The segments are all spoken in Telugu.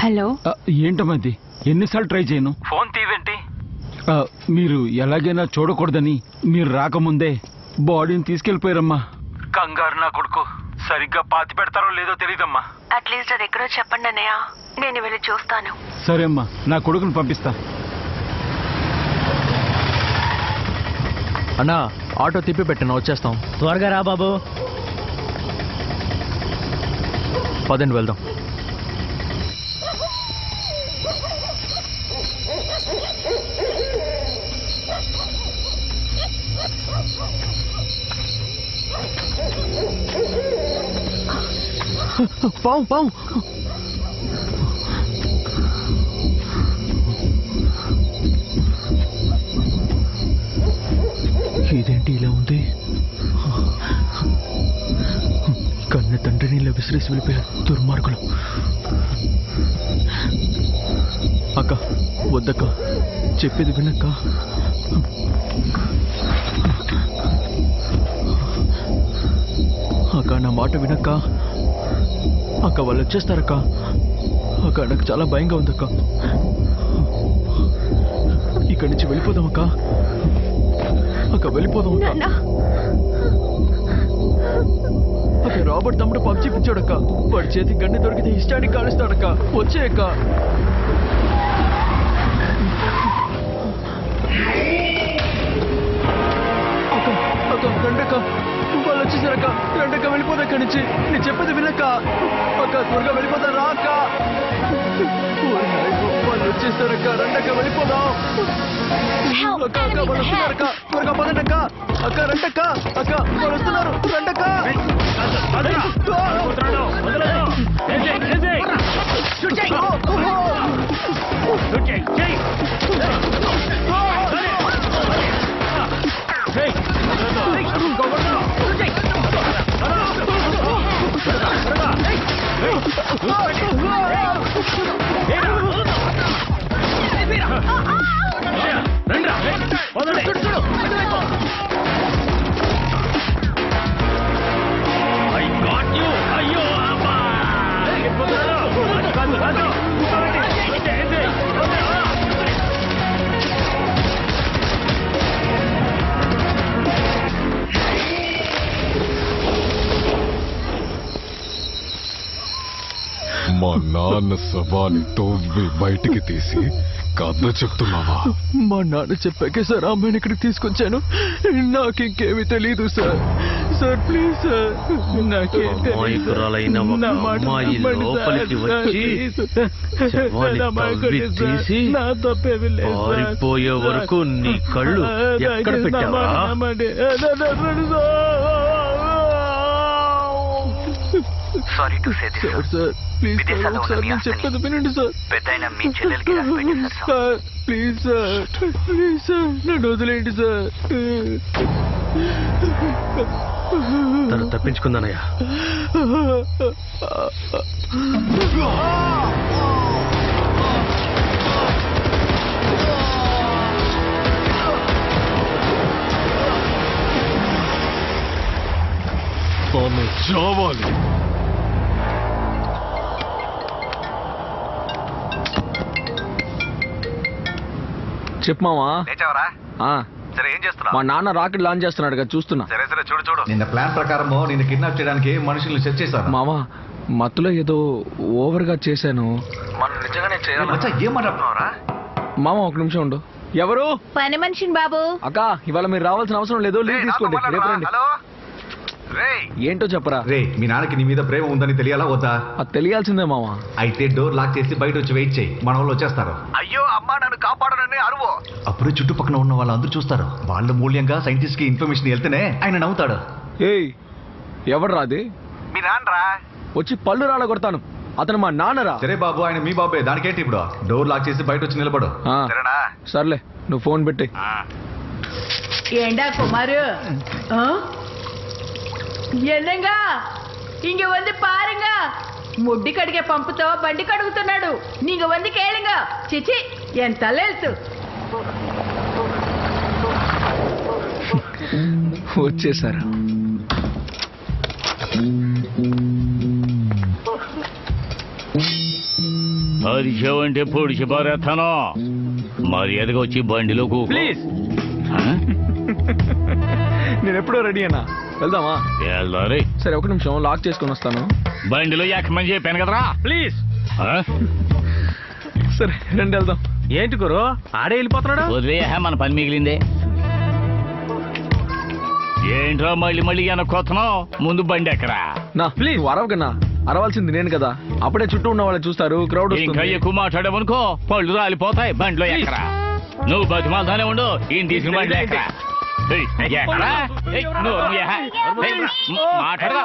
హలో. ఏంటమ్మది, ఎన్నిసార్లు ట్రై చేయను, ఫోన్ తీవేంటి? మీరు ఎలాగైనా చూడకూడదని మీరు రాకముందే బాడీని తీసుకెళ్లిపోయారమ్మా. కంగారు నా కొడుకు, సరిగ్గా పాతి పెడతారో లేదో తెలియదమ్మా. అట్లీస్ట్ అది ఎక్కడో చెప్పండి అన్నయ్య, నేను వెళ్ళి చూస్తాను. సరే అమ్మా, నా కొడుకుని పంపిస్తా. అన్నా ఆటో తిప్పి పెట్టిన వచ్చేస్తాం. త్వరగా రా బాబు. పదండి వెళ్దాం. పావు పావు. ఇదేంటి ఇలా ఉంది? కన్న తండ్రిని ఇలా విసిరేసి వెళ్ళిపోయారు దుర్మార్గులు. అక్క వద్దక్క, చెప్పేది వినక్క. అక్క నా మాట వినక్క. అక్క వాళ్ళు వచ్చేస్తారక్క. అక్క నాకు చాలా భయంగా ఉందక్క. ఇక్కడి నుంచి వెళ్ళిపోదాం అక్క. అక్క వెళ్ళిపోదాం అక్క. అక్క రాబర్ట్ తమ్ముడు పబ్జీ పిచ్చాడక్క. వాడి చేతికి గండి దొరికితే ఇష్టానికి కాలుస్తాడక్క. వచ్చే అక్క. అక్క అక్క రండక్క, వాళ్ళు వచ్చేసారక్క. రండక్క వెళ్ళిపోదా ఇక్కడి నుంచి. నేను చెప్పేది వినక్క. అక్క త్వరగా వెళ్ళిపోతా రా అక్క. వాళ్ళు వచ్చేసారక్క. రండక్క వెళ్ళిపోదాం. అక్క అక్క వాళ్ళు వస్తున్నారక్క. త్వరగా పదండక్క. అక్క రండక్క. అక్క వాళ్ళు వస్తున్నారు. రండక్క. మా నాన్న శవాన్ని తవ్వి బయటికి తీసి కథ చెప్తున్నావా? మా నాన్న చెప్పాకే సార్ అమ్మాయిని ఇక్కడికి తీసుకొచ్చాను. నాకు ఇంకేమీ తెలీదు సార్. సార్ ప్లీజ్ సార్, అమాయకురాలైన ఒక అమ్మాయి లోపలికి వచ్చి శవాన్ని తీసి పారిపోయే వరకు నీ కళ్ళు ఎక్కడ పెట్టావా? Sorry to say this sir please విదేశాల్లో ఉన్న మీ చెప్పేది వినండి సార్. పెద్దయిన మీ చెల్లెలకి రాసిపెట్టి sir please sir, please sir నన్ను వదిలేండి సార్. తను తప్పించుకుందానయ్యా. తను చావాలి. చెప్పమావా. లేచావరా? ఆ, సరే ఏం చేస్తున్నావు? మా నాన్న రాకెట్ లాంచ్ చేస్తున్నాడు కదా, చూస్తున్నా. సరే సరే చూడు చూడు. నిన్న ప్లాన్ ప్రకారం నిన్ను కిడ్నాప్ చేయడానికి మనుషులు సెట్ చేశారు. మావా మత్తులో ఏదో ఓవర్ గా చేశాను. మనం నిజంగానే చేయాలి. మచ్చా ఏం మాట్లాడుతున్నావురా? మామ ఒక నిమిషం ఉండు. ఎవరు? పని మనిషిని బాబు. అక్క ఇవాళ మీరు రావాల్సిన అవసరం లేదు, లీవ్ తీసుకోండి, రేపు రండి. హలో రేయ్, ఏంటో చెప్పరా. రే మీ నాన్నకి నీ మీద ప్రేమ ఉందని తెలియాలా వద్దా? అది తెలియాల్సిందే మామ. అయితే డోర్ లాక్ చేసి బయట వచ్చి వెయిట్ చేయి, మన వాళ్ళు వచ్చేస్తారు. అయ్యో అమ్మా నన్ను కాపాడనని అరువు. అప్పుడు చుట్టుపక్కల ఉన్న వాళ్ళందరూ చూస్తారు. వాళ్ళ మూల్యంగా సైంటిస్ట్ కి ఇన్ఫర్మేషన్ వెళ్తేనే ఆయన నవ్వుతాడు. ఏయ్ ఎవరు రాది? మీ నాన్నరా? వచ్చి పళ్ళు రాళ్ళ కొడతాను. అతను మా నాన్నరా. సరే బాబు, ఆయన మీ బాబే, దానికేంటి ఇప్పుడు? డోర్ లాక్ చేసి బయట వచ్చి నిలబడు. ఆ, సరేనా? సర్లే నువ్వు ఫోన్ పెట్టి. ஏண்டா குமாரு, என்னங்க இங்க வந்து பாருங்க, முட்டி கடிக்க பம்புతో బండి కడుగుతున్నాడు. நீங்க வந்து கேளுங்க. చిచి என் தலையெழுத்து. వచ్చేసారు. అరిచావంటే పొడిచి పారేస్తాను. మర్యాదగా వచ్చి బండిలో ప్లీజ్ నేను ఎప్పుడో రెడీ అన్నా, వెళ్దామా? వెళ్దారే. సరే ఒక నిమిషం లాక్ చేసుకొని వస్తాను. బండిలో ఎక్కమని చెప్పాను కదరా. ప్లీజ్ సరే రండి వెళ్దాం. ఏంటి గురు ఆడే వెళ్ళిపోతున్నాడు? వదిలే, మన పని మిగిలిందే. ఏంట్రా మళ్ళీ మళ్ళీ వెనక్కొస్తున్నావు? ముందు బండి ఎక్కరా. నా ప్లీజ్ అరవకన్నా, అరవాల్సింది నేను కదా. అప్పుడే చుట్టూ ఉన్న వాళ్ళు చూస్తారు, క్రౌడ్ ఇంకా ఎక్కువ మాట్లాడామనుకో పళ్ళు రాలిపోతాయి. బండిలో ఎక్కరా. నువ్వు బతిమాలతానే ఉండు. ఈయన తీసుకుని బండిలో ఎక్కరా. ఎక్కరా మాట్లాడగా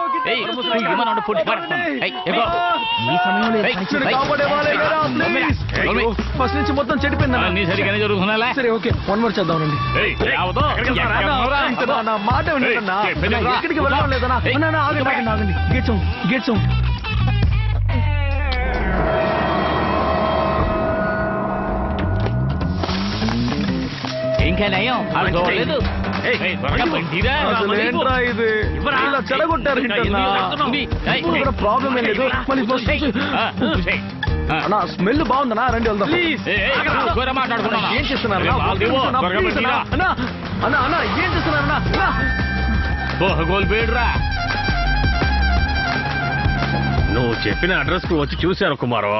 ఫస్ట్ నుంచి మొత్తం చెడిపోయింది. అన్ని సరిగానే జరుగుతున్నా. సరే ఓకే, 1 more చేద్దాం రండి. నా మాట వినన్నా, ఎక్కడికి వెళ్ళడం లేదన్నా. ఆగండి, గేట్స్ ఇంకా నయం లేదు. ఏంట్రా ఇది, ఇలా చెడగొట్టారు. ప్రాబ్లం ఏం లేదు. అన్నా స్మెల్ బాగుందన్నా, రండి వెళ్దాం. ఏం చేస్తున్నారు అన్నా? ఏం చేస్తున్నారన్నా? బోహగోల్పేడురా. నువ్వు చెప్పిన అడ్రస్ కు వచ్చి చూశాను కుమారు.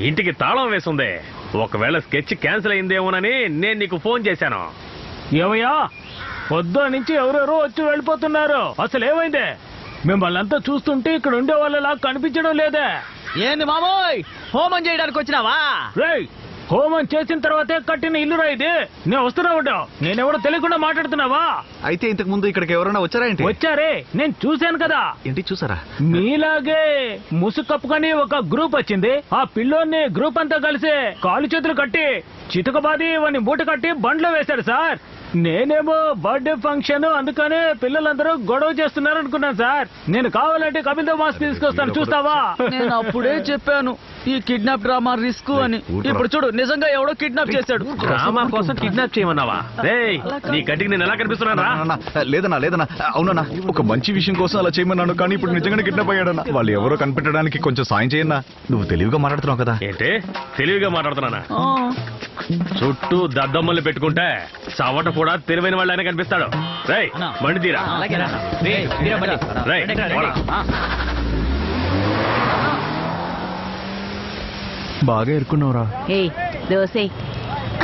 ఇంటికి తాళం వేసింది. ఒకవేళ స్కెచ్ క్యాన్సిల్ అయిందేమోనని నేను నీకు ఫోన్ చేశాను. ఏమయ్యా, పొద్దు నుంచి ఎవరెవరో వచ్చి వెళ్ళిపోతున్నారు. అసలు ఏమైందే? మిమ్మల్ని అంతా చూస్తుంటే ఇక్కడ ఉండే వాళ్ళలా కనిపించడం లేదే. ఏంది మామోయ్, హోమం చేయడానికి వచ్చినావా? రేయ్, హోమం చేసిన తర్వాతే కట్టిన ఇల్లురా ఇది. నేను వస్తున్నా ఉంటావు. నేనెవడో తెలియకుండా మాట్లాడుతున్నావా? అయితే ఇంతకు ముందు ఇక్కడికి ఎవరైనా వచ్చారా ఏంటి? వచ్చారే, నేను చూశాను కదా. ఏంటి చూసారా? మీలాగే ముసుగు కప్పుకొని ఒక గ్రూప్ వచ్చింది. ఆ పిల్లోని గ్రూప్ అంతా కలిసి కాలు చేతులు కట్టి చితకబాది వాడిని మూట కట్టి బండ్లో వేశారు సార్. నేనేమో బర్త్డే ఫంక్షన్ అందుకనే పిల్లలందరూ గొడవ చేస్తున్నారు అనుకున్నాను సార్. నేను కావాలంటే కపిల్ దేవ్ మాస్క్ తీసుకొస్తాను, చూస్తావా? నేను అప్పుడే చెప్పాను ఈ కిడ్నాప్ డ్రామా రిస్క్ అని. ఇప్పుడు చూడు, నిజంగా ఎవడో కిడ్నాప్ చేశాడు. డ్రామా కోసం కిడ్నాప్ చేయమన్నావా? రేయ్, నీ కంటికి నేను ఎలా కనిపిస్తున్నానా? లేదన్నా అవునన్నా, ఒక మంచి విషయం కోసం అలా చేయమన్నాను. కానీ ఇప్పుడు నిజంగానే కిడ్నాప్ అయ్యాడన్నా. వాళ్ళు ఎవరో కనిపెట్టడానికి కొంచెం సాయం చేయన్నా. నువ్వు తెలివిగా మాట్లాడుతున్నావు కదా. ఏంటి తెలివిగా మాట్లాడుతున్నానా? చుట్టూ దద్దమ్మల్ని పెట్టుకుంటే చవట కూడా తెలివైన వాళ్ళనే కనిపిస్తాడు. రేయ్, బండి తీరా. రేయ్, బాగా ఎరుకున్నావురా. దోసే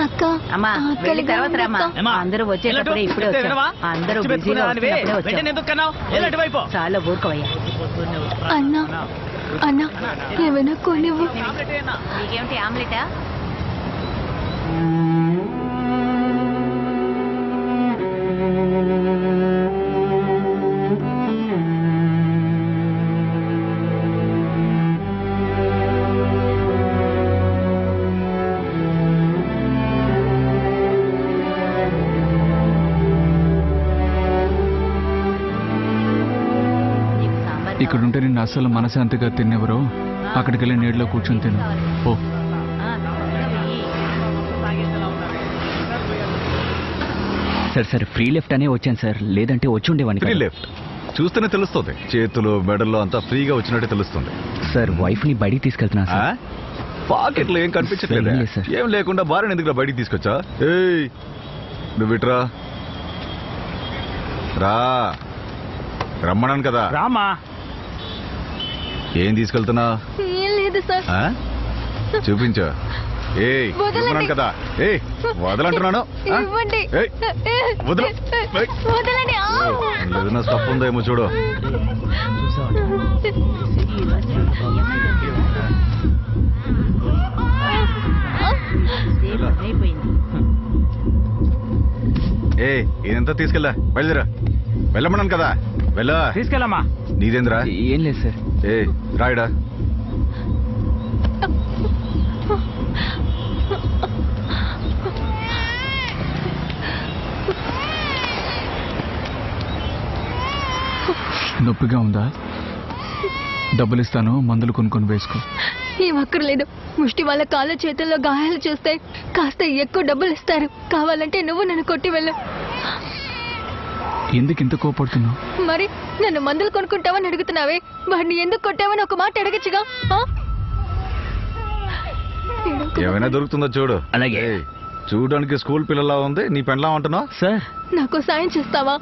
అక్క అమ్మా, వెళ్ళి తర్వాత రామ్మా. అందరూ వచ్చేటప్పుడే ఇప్పుడే వచ్చారు. అందరూ బిజీగా వస్తున్నప్పుడే వచ్చారు. చాలా ఊరుకోవయ్యా. అన్నా ఏమైనా కొనివ్వు. నీకేమిటి ఆమ్లెటా? ఇక్కడుంటే నిన్ను అస్సలు మనశాంతిగా తిన్నెవరో అక్కడికి వెళ్ళి నీటిలో కూర్చొని తిను. ఓ సార్ ఫ్రీ లెఫ్ట్ అనే వచ్చాను సార్, లేదంటే వచ్చి ఉండేవాడిని. ఫ్రీ లెఫ్ట్ చూస్తేనే తెలుస్తుంది. చేతులు మెడల్లో అంతా ఫ్రీగా వచ్చినట్టే తెలుస్తుంది. సార్ వైఫ్ ని బయటికి తీసుకెళ్తున్నా సార్. పాకెట్లో ఏం కనిపించట్లేదు సార్. ఏం లేకుండా భార్యను ఎందుకు బయటికి తీసుకొచ్చా? ఏయ్ నువ్వు ఇట్రా రా, రమ్మన్నాను కదా. రామా. ఏం తీసుకెళ్తున్నా? ఏం లేదు సార్. చూపించు. ఏయ్ ఇవ్వన్నాను కదా. ఏయ్ వదలంటున్నాను. ఇవ్వండి. వదలు. వదలండి. ఏదైనా తప్పు ఉందో ఏమో చూడు. ఏ ఇదంతా తీసుకెళ్ళా, బయలుదేరా. వెళ్ళమన్నాను కదా, వెళ్ళా. తీసుకెళ్ళమ్మా. నీదేంద్రా? ఏం లేదు సార్. ఏ రాయడా. నొప్పిగా ఉందా? డబ్బులు ఇస్తాను, మందులు కొనుక్కొని వేసుకో. ఏం అక్కర్లేదు. ముష్టి వాళ్ళ కాళ్ళ చేతుల్లో గాయాలు చూస్తే కాస్త ఎక్కువ డబ్బులు ఇస్తారు. కావాలంటే నువ్వు నన్ను కొట్టి వెళ్ళు. ఎందుకు ఇంత కోపడుతున్నావు? మరి నన్ను మందులు కొనుక్కుంటావని అడుగుతున్నావే, వాడిని ఎందుకు కొట్టావని ఒక మాట అడగచ్చుగా. ఏమైనా దొరుకుతుందో చూడు. అలాగే. చూడడానికి స్కూల్ పిల్లలా ఉంది, నీ పెండ్లా అంటున్నావు. సార్ నాకు సాయం చేస్తావా?